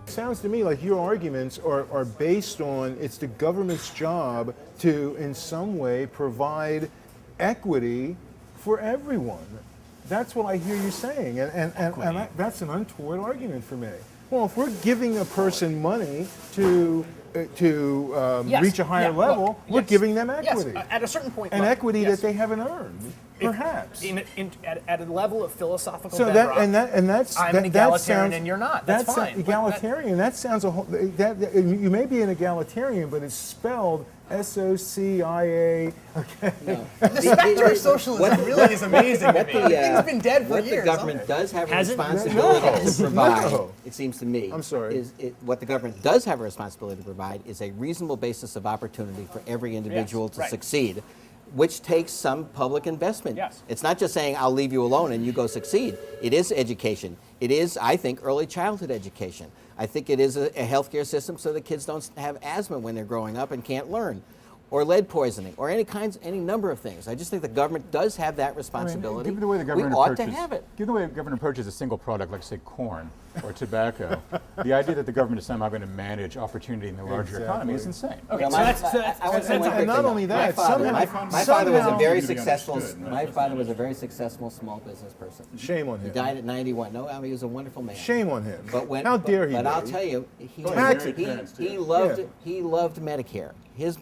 Sounds to me like your arguments are based on it's the government's job to, in some way, provide equity for everyone. That's what I hear you saying, and that's an untoward argument for me. Well, if we're giving a person money to reach a higher level, we're giving them equity. Yes, at a certain point. An equity that they haven't earned, perhaps. At a level of philosophical so bedrock, that's I'm an egalitarian and you're not. That's fine. Egalitarian. That sounds you may be an egalitarian, but it's spelled SOCIA. Okay. No. The specter of socialism really is amazing to me. The thing's been dead for what years. the government does have a Has it? responsibility to provide, No. it seems to me, I'm sorry. What the government does have a responsibility to provide is a reasonable basis of opportunity for every individual to succeed, which takes some public investment. Yes. It's not just saying, I'll leave you alone and you go succeed. It is education. It is, I think, early childhood education. I think it is a healthcare system so that kids don't have asthma when they're growing up and can't learn, or lead poisoning, or any number of things. I just think the government does have that responsibility. Given the way the government we ought to have it. Given the way the government approaches a single product, like say corn or tobacco, the idea that the government is somehow going to manage opportunity in the larger economy is insane. Okay, Well, and not only that, my father was a very successful. My father was a very successful small business person. Shame on He him. died at 91. No, I mean, he was a wonderful man. Shame on him. But How dare he? But I'll be? tell you, he Yeah. loved Medicare.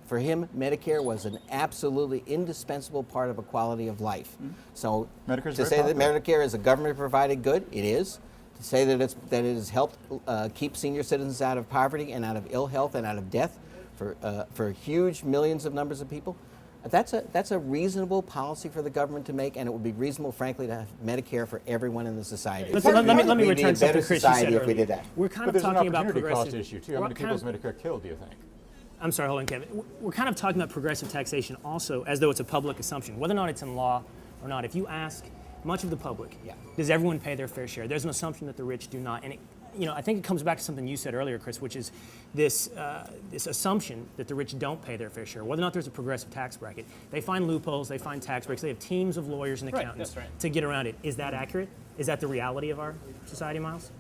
For him, Medicare was an absolutely indispensable part of a quality of life. So Medicare's to very say that popular. Medicare is a government-provided good, it is. To say that it has helped keep senior citizens out of poverty and out of ill health and out of death for huge millions of numbers of people, that's a reasonable policy for the government to make, and it would be reasonable, frankly, to have Medicare for everyone in the society. Let me We'd be return a better something Chris you said society if we earlier. did that. We're kind But of there's an talking about opportunity cost progressive issue too. How many people does Medicare kill, do you think? I'm sorry, hold on, Kevin. We're kind of talking about progressive taxation also as though it's a public assumption, whether or not it's in law or not. If you ask much of the public, does everyone pay their fair share? There's an assumption that the rich do not. And I think it comes back to something you said earlier, Chris, which is this assumption that the rich don't pay their fair share, whether or not there's a progressive tax bracket. They find loopholes, they find tax breaks, they have teams of lawyers and accountants to get around it. Is that accurate? Is that the reality of our society, Miles?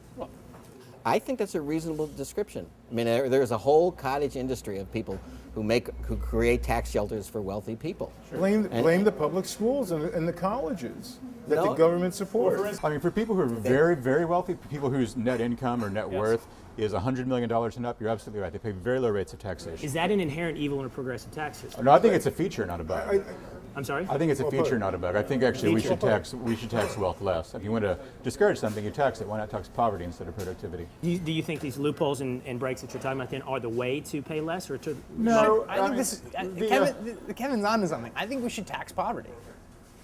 I think that's a reasonable description. I mean, there's a whole cottage industry of people who create tax shelters for wealthy people. Blame the public schools and the colleges that the government supports. I mean, for people who are very, very wealthy, people whose net income or net worth is $100 million and up, you're absolutely right. They pay very low rates of taxation. Is that an inherent evil in a progressive tax system? No, I think it's a feature, not a bug. I'm sorry? I think it's a feature, not a bug. I think actually we should tax wealth less. If you want to discourage something, you tax it. Why not tax poverty instead of productivity? Do you think these loopholes and breaks that you're talking about then are the way to pay less or to? No, I think this is, Kevin's on to something. I think we should tax poverty.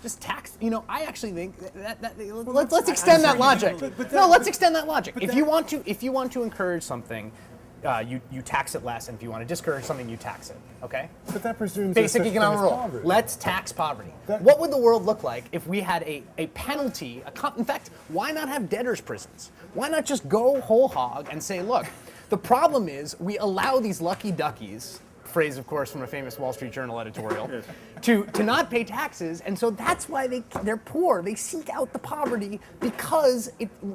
Just tax, I actually think let's extend that logic. No, let's extend that logic. If you want to encourage something, you tax it less, and if you want to discourage something, you tax it. Okay? But that presumes basic there's such economic thing as rule. poverty. Let's tax poverty. What would the world look like if we had a penalty? In fact, why not have debtors' prisons? Why not just go whole hog and say, look, the problem is we allow these lucky duckies, phrase of course from a famous Wall Street Journal editorial, to not pay taxes, and so that's why they're poor. They seek out the poverty because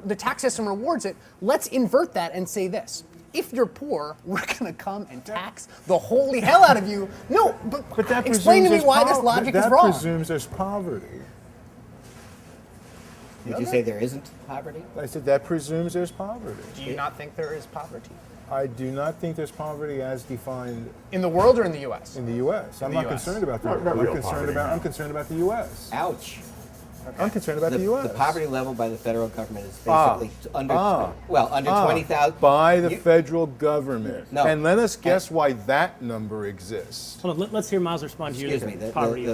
the tax system rewards it. Let's invert that and say this. If you're poor, we're going to come and tax the holy hell out of you. No, but that explain to me presumes why there's this logic is that wrong. presumes there's poverty. Did you say there isn't poverty? I said that presumes there's poverty. Do you not think there is poverty? I do not think there's poverty as defined In the world or in the U.S.? in the U.S. I'm the not US. concerned about that. I'm concerned about the U.S. Ouch. I'm concerned about the U.S. The poverty level by the federal government is basically under 20,000. By the federal government. No. And let us guess why that number exists. Hold on, let's hear Miles respond to Excuse your me. poverty.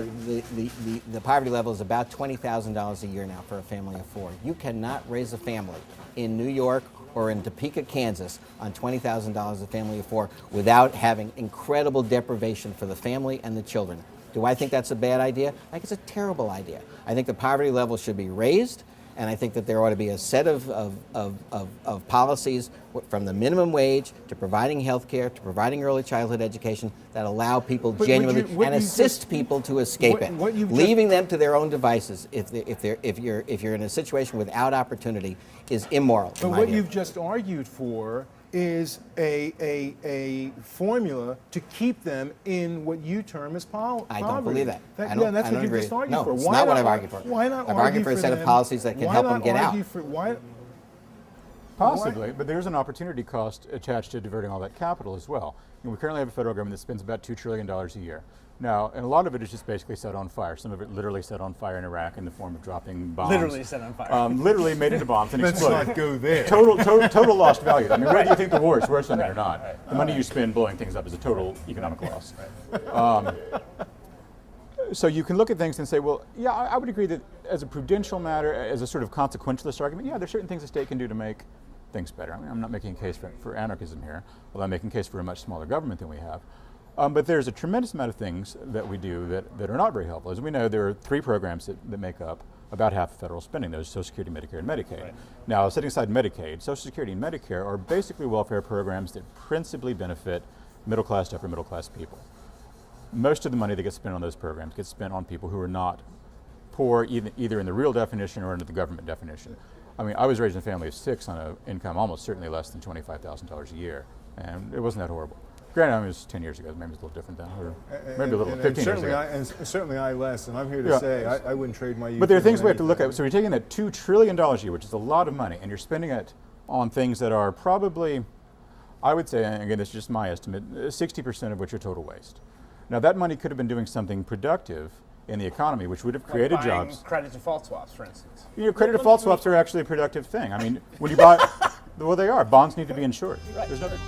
The poverty level is about $20,000 a year now for a family of four. You cannot raise a family in New York or in Topeka, Kansas on $20,000 a family of four without having incredible deprivation for the family and the children. Do I think that's a bad idea? I think it's a terrible idea. I think the poverty level should be raised, and I think that there ought to be a set of policies from the minimum wage to providing health care to providing early childhood education that allow people genuinely and assist people to escape it. Leaving them to their own devices if you're in a situation without opportunity is immoral. But what you've just argued for is a formula to keep them in what you term as poverty. I don't believe that. That's I what don't you agree. just argued No, for. it's not what I've argued for. Why not I've argue argued for a set of them? policies that can Why help not them get argue out. why? Possibly, but there's an opportunity cost attached to diverting all that capital as well. We currently have a federal government that spends about $2 trillion a year. Now, and a lot of it is just basically set on fire. Some of it literally set on fire in Iraq in the form of dropping bombs. Literally set on fire. Literally made into bombs and Let's exploded. not go there. Total lost value. I mean, whether you think the war is worse than that or not, the money you spend blowing things up is a total economic loss. So you can look at things and say, well, yeah, I would agree that as a prudential matter, as a sort of consequentialist argument, yeah, there's certain things the state can do to make things better. I mean, I'm not making a case for anarchism here, although I'm making a case for a much smaller government than we have. But there's a tremendous amount of things that we do that are not very helpful. As we know, there are 3 programs that make up about half of federal spending. Those Social Security, Medicare, and Medicaid. Right. Now, setting aside Medicaid, Social Security and Medicare are basically welfare programs that principally benefit middle-class to upper-middle-class people. Most of the money that gets spent on those programs gets spent on people who are not poor, either in the real definition or under the government definition. I mean, I was raised in a family of 6 on an income almost certainly less than $25,000 a year, and it wasn't that horrible. Granted, I mean, it was 10 years ago, maybe it's a little different now, or maybe a little, 15 years ago. And certainly I less, and I'm here to say I wouldn't trade my youth. But there are things for we have to look anything. at. So you're taking that $2 trillion a year, which is a lot of money, and you're spending it on things that are probably, I would say, and again, this is just my estimate, 60% of which are total waste. Now that money could have been doing something productive in the economy, which would have created Buying jobs. credit default swaps, for instance. You know, credit default swaps are actually a productive thing. I mean, when you buy, well, they are. Bonds need to be insured. Right. There's nothing.